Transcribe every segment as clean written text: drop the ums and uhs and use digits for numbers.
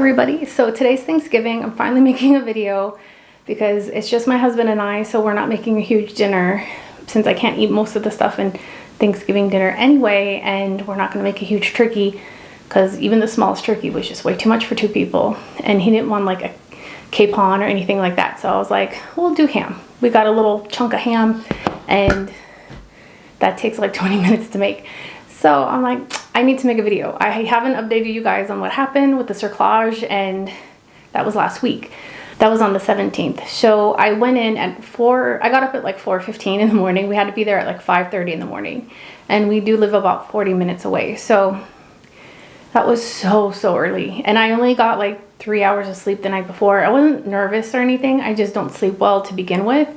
everybody. So today's Thanksgiving. I'm finally making a video because it's just my husband and I, so we're not making a huge dinner since I can't eat most of the stuff in Thanksgiving dinner anyway, and we're not going to make a huge turkey because even the smallest turkey was just way too much for two people, and he didn't want like a capon or anything like that. So I was like, we'll do ham. We got a little chunk of ham and that takes like 20 minutes to make. So I'm like, I need to make a video. I haven't updated you guys on what happened with the Cerclage, and that was last week. That was on the 17th. So I went in at 4, I got up at like 4:15 in the morning. We had to be there at like 5:30 in the morning. And we do live about 40 minutes away. So that was so early. And I only got like 3 hours of sleep the night before. I wasn't nervous or anything. I just don't sleep well to begin with.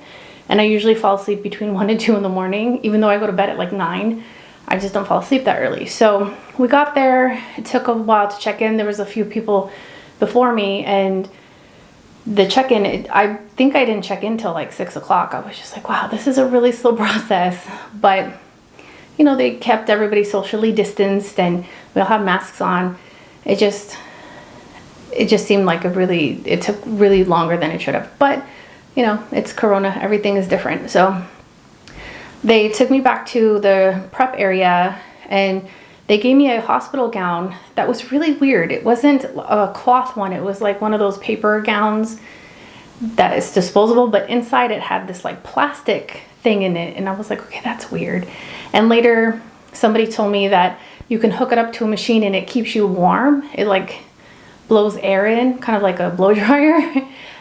And I usually fall asleep between 1 and 2 in the morning, even though I go to bed at like 9. I just don't fall asleep that early. So we got there. It took a while to check in. There was a few people before me, and the check-in, I think I didn't check in till like 6 o'clock. I was just like, wow, this is a really slow process. But you know, they kept everybody socially distanced and we all have masks on. It just seemed like it took really longer than it should have. But you know, it's Corona, everything is different. So they took me back to the prep area and they gave me a hospital gown that was really weird. It wasn't a cloth one. It was like one of those paper gowns that is disposable, but inside it had this like plastic thing in it. And I was like, okay, that's weird. And later somebody told me that you can hook it up to a machine and it keeps you warm. It like blows air in, kind of like a blow dryer.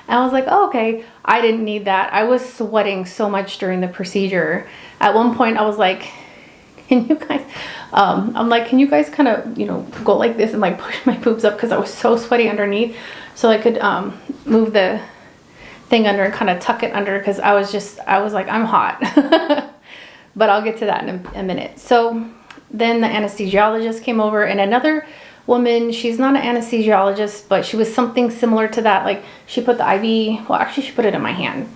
And I was like, oh, okay. I didn't need that. I was sweating so much during the procedure. At one point I was like, can you guys, I'm like, can you guys kind of, you know, go like this and like push my boobs up, because I was so sweaty underneath. So I could move the thing under and kind of tuck it under, because I was like, I'm hot. But I'll get to that in a minute. So then the anesthesiologist came over, and another woman, she's not an anesthesiologist, but she was something similar to that. Like she put the IV, well actually she put it in my hand.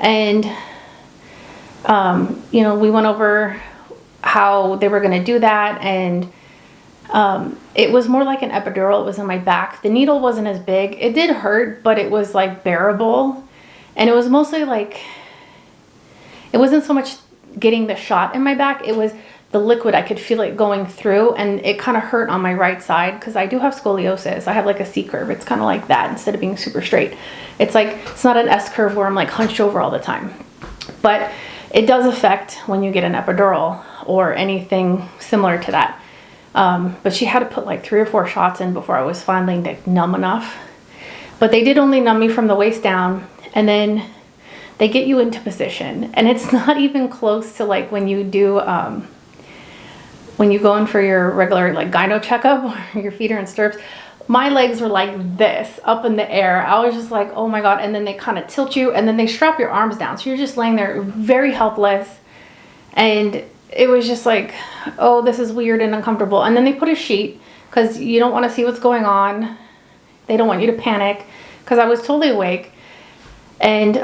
And you know, we went over how they were going to do that, and it was more like an epidural. It was in my back. The needle wasn't as big. It did hurt, but it was like bearable. And it was mostly like, it wasn't so much getting the shot in my back, it was the liquid. I could feel it going through, and it kind of hurt on my right side because I do have scoliosis. I have like a C curve. It's kind of like that instead of being super straight. It's like, it's not an S curve where I'm like hunched over all the time. But it does affect when you get an epidural or anything similar to that. But she had to put like 3 or 4 shots in before I was finally like numb enough. But they did only numb me from the waist down, and then they get you into position. And it's not even close to like when you do, when you go in for your regular like gyno checkup or your feet are in stirrups. My legs were like this up in the air. I was just like, oh my God. And then they kind of tilt you, and then they strap your arms down. So you're just laying there very helpless. And it was just like, oh, this is weird and uncomfortable. And then they put a sheet because you don't want to see what's going on. They don't want you to panic, because I was totally awake. And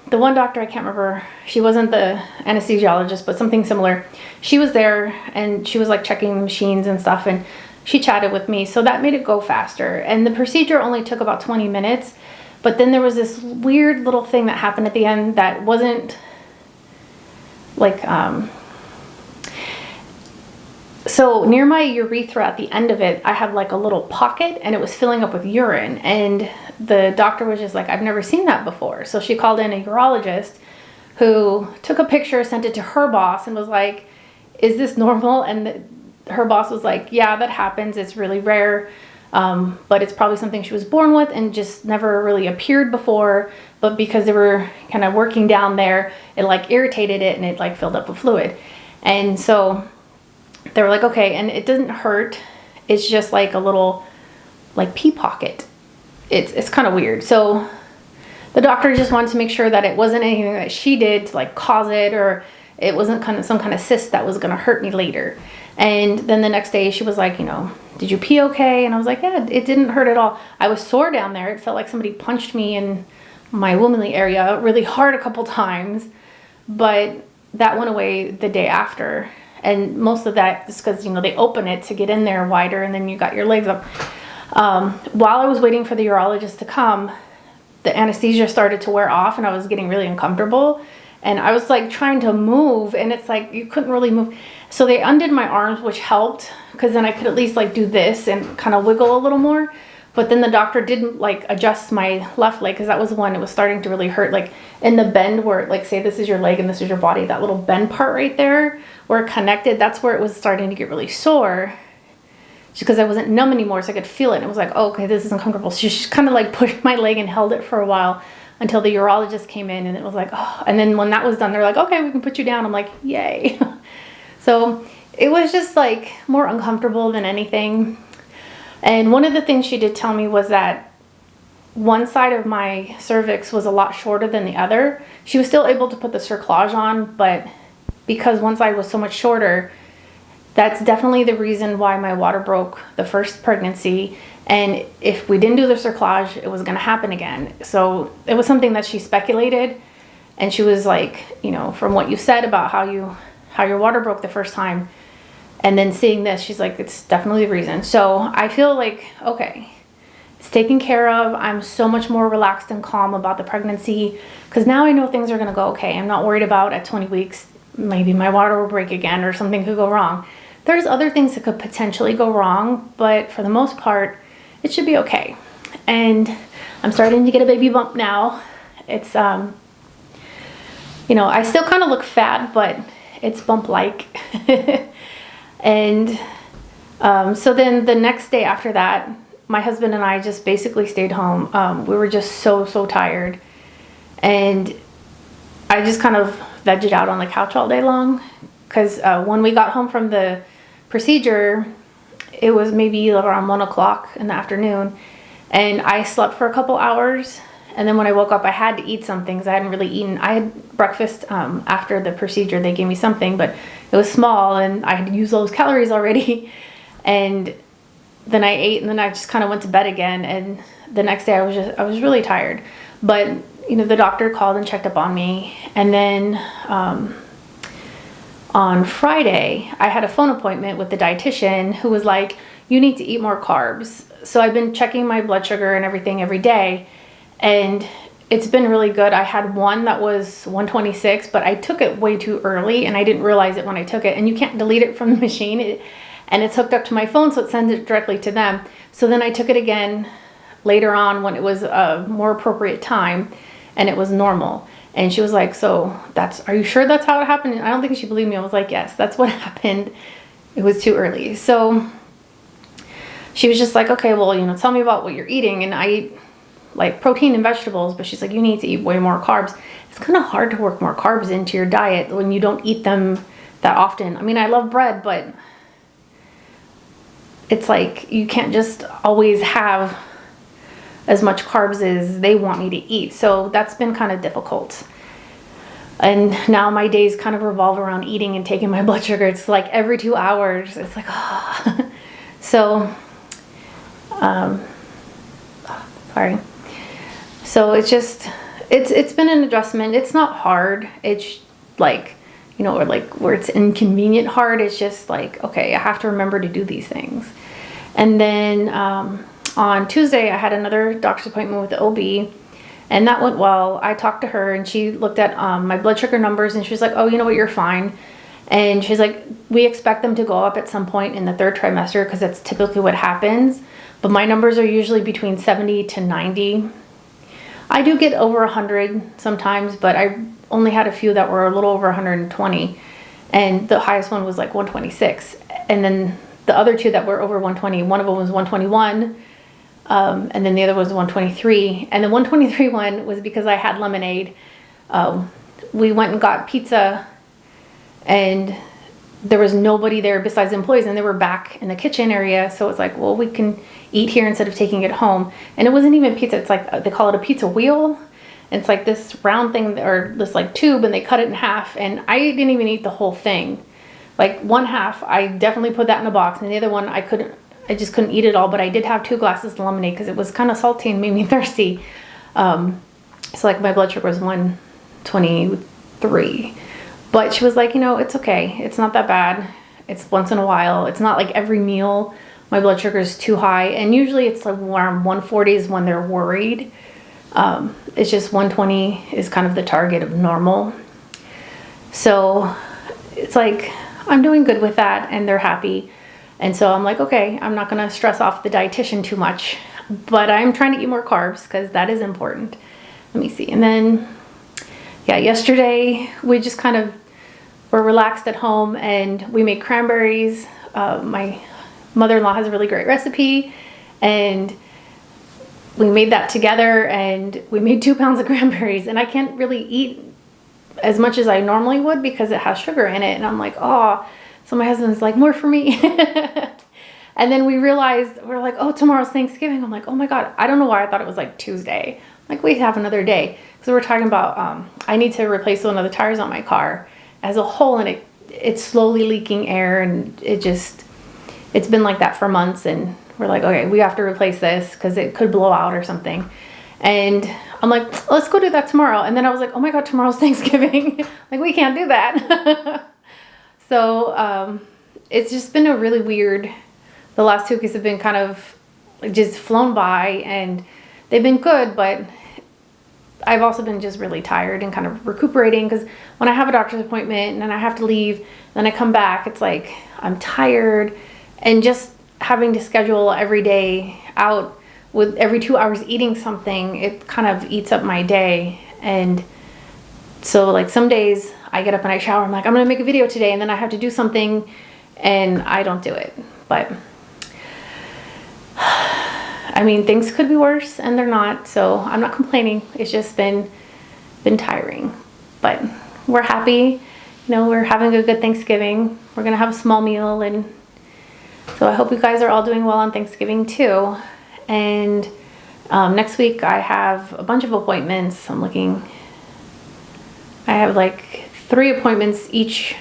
the one doctor, I can't remember, she wasn't the anesthesiologist, but something similar. She was there and she was like checking the machines and stuff, and she chatted with me. So that made it go faster. And the procedure only took about 20 minutes. But then there was this weird little thing that happened at the end that wasn't like, so near my urethra at the end of it, I had like a little pocket, and it was filling up with urine. And the doctor was just like, I've never seen that before. So she called in a urologist who took a picture, sent it to her boss, and was like, is this normal? And her boss was like, yeah, that happens. It's really rare. But it's probably something she was born with and just never really appeared before. But because they were kind of working down there, it like irritated it, and it like filled up with fluid. And so they were like, okay, and it doesn't hurt. It's just like a little like pee pocket. It's kind of weird. So the doctor just wanted to make sure that it wasn't anything that she did to like cause it, or it wasn't kind of some kind of cyst that was going to hurt me later. And then the next day she was like, you know, did you pee okay? And I was like, yeah, it didn't hurt at all. I was sore down there. It felt like somebody punched me in my womanly area really hard a couple times, but that went away the day after. And most of that is because, you know, they open it to get in there wider, and then you got your legs up. While I was waiting for the urologist to come, the anesthesia started to wear off and I was getting really uncomfortable. And I was like trying to move and it's like you couldn't really move. So they undid my arms, which helped because then I could at least like do this and kind of wiggle a little more. But then the doctor didn't like adjust my left leg because that was when it was starting to really hurt. Like in the bend where, like, say this is your leg and this is your body, that little bend part right there where it connected, that's where it was starting to get really sore. Just because I wasn't numb anymore, so I could feel it. And it was like, oh, okay, this is uncomfortable. So she just kind of like pushed my leg and held it for a while until the urologist came in, and it was like, oh. And then when that was done, they're like, okay, we can put you down. I'm like, yay. So it was just like more uncomfortable than anything. And one of the things she did tell me was that one side of my cervix was a lot shorter than the other. She was still able to put the cerclage on, but because one side was so much shorter, that's definitely the reason why my water broke the first pregnancy. And if we didn't do the cerclage, it was going to happen again. So it was something that she speculated. And she was like, you know, from what you said about how your water broke the first time, and then seeing this, she's like, it's definitely the reason. So I feel like, okay, it's taken care of. I'm so much more relaxed and calm about the pregnancy because now I know things are going to go okay. I'm not worried about at 20 weeks, maybe my water will break again or something could go wrong. There's other things that could potentially go wrong, but for the most part, it should be okay. And I'm starting to get a baby bump now. It's, you know, I still kind of look fat, but it's bump-like. And so then the next day after that, my husband and I just basically stayed home. We were just so tired. And I just kind of vegged out on the couch all day long. Because when we got home from the procedure, it was maybe around 1 o'clock in the afternoon. And I slept for a couple hours. And then when I woke up, I had to eat something because I hadn't really eaten. I had breakfast after the procedure. They gave me something, but it was small and I had used those calories already. And then I ate and then I just kind of went to bed again. And the next day I was really tired. But, you know, the doctor called and checked up on me. And then on Friday, I had a phone appointment with the dietitian who was like, you need to eat more carbs. So I've been checking my blood sugar and everything every day. And it's been really good. I had one that was 126, but I took it way too early and I didn't realize it when I took it. And you can't delete it from the machine. And it's hooked up to my phone, so it sends it directly to them. So then I took it again later on when it was a more appropriate time and it was normal. And she was like, so are you sure that's how it happened? And I don't think she believed me. I was like, yes, that's what happened. It was too early. So she was just like, okay, well, you know, tell me about what you're eating. And I eat like protein and vegetables, but she's like, you need to eat way more carbs. It's kind of hard to work more carbs into your diet when you don't eat them that often. I mean, I love bread, but it's like you can't just always have as much carbs as they want me to eat. So that's been kind of difficult. And now my days kind of revolve around eating and taking my blood sugar. It's like every 2 hours. It's like, oh. So, sorry. So it's just, it's been an adjustment. It's not hard. It's like, you know, or like where it's inconvenient hard. It's just like, okay, I have to remember to do these things. And then on Tuesday, I had another doctor's appointment with the OB, and that went well. I talked to her, and she looked at my blood sugar numbers, and she was like, oh, you know what, you're fine. And she's like, we expect them to go up at some point in the 3rd trimester because that's typically what happens. But my numbers are usually between 70 to 90. I do get over 100 sometimes, but I only had a few that were a little over 120. And the highest one was like 126. And then the other two that were over 120, one of them was 121. And then the other was 123. And the 123 one was because I had lemonade. We went and got pizza and there was nobody there besides the employees, and they were back in the kitchen area. So it's like, well, we can eat here instead of taking it home. And it wasn't even pizza. It's like, they call it a pizza wheel. It's like this round thing or this like tube, and they cut it in half. And I didn't even eat the whole thing. Like one half, I definitely put that in a box. And the other one, I just couldn't eat it all. But I did have 2 glasses of lemonade because it was kind of salty and made me thirsty. So like my blood sugar was 123. But she was like, you know, it's okay. It's not that bad. It's once in a while. It's not like every meal. my blood sugar is too high. And usually it's like around 140 is when they're worried. It's just 120 is kind of the target of normal. So it's like, I'm doing good with that and they're happy. And so I'm like, okay, I'm not gonna stress off the dietitian too much, but I'm trying to eat more carbs because that is important. Let me see. And then, yeah, yesterday we just kind of were relaxed at home and we made cranberries. My mother-in-law has a really great recipe and we made that together and we made 2 pounds of cranberries, and I can't really eat as much as I normally would because it has sugar in it. And I'm like, oh, so my husband's like, more for me. And then we realized, we're like, oh, tomorrow's Thanksgiving. I'm like, oh my God, I don't know why I thought it was like Tuesday. I'm like, we have another day. So we're talking about, I need to replace one of the tires on my car. It has a hole in it. It's slowly leaking air, and it's been like that for months. And we're like, okay, we have to replace this because it could blow out or something. And I'm like, let's go do that tomorrow. And then I was like, oh my God, tomorrow's Thanksgiving. Like, we can't do that. So it's just been a really weird, the last 2 weeks have been kind of just flown by, and they've been good, but I've also been just really tired and kind of recuperating, because when I have a doctor's appointment and then I have to leave, then I come back, it's like I'm tired, and just having to schedule every day out with every 2 hours eating something, it kind of eats up my day. And so like some days I get up and I shower, I'm like, I'm gonna make a video today, and then I have to do something and I don't do it. But I mean, things could be worse and they're not, so I'm not complaining. It's just been tiring, but we're happy. You know, we're having a good Thanksgiving. We're gonna have a small meal, and so I hope you guys are all doing well on Thanksgiving too. And next week I have a bunch of appointments. I'm looking, I have like 3 appointments each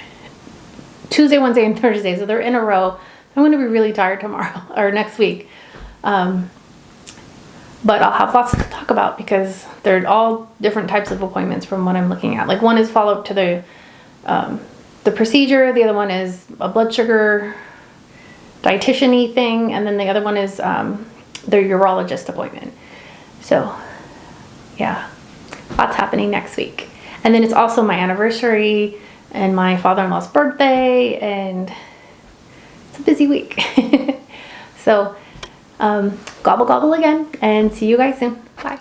Tuesday, Wednesday, and Thursday, so they're in a row. I'm going to be really tired tomorrow or next week. But I'll have lots to talk about because they're all different types of appointments from what I'm looking at. Like, one is follow-up to the procedure, the other one is a blood sugar dietitian-y thing, and then the other one is the urologist appointment. So yeah, lots happening next week. And then it's also my anniversary and my father-in-law's birthday, and it's a busy week. So gobble gobble again, and see you guys soon. Bye.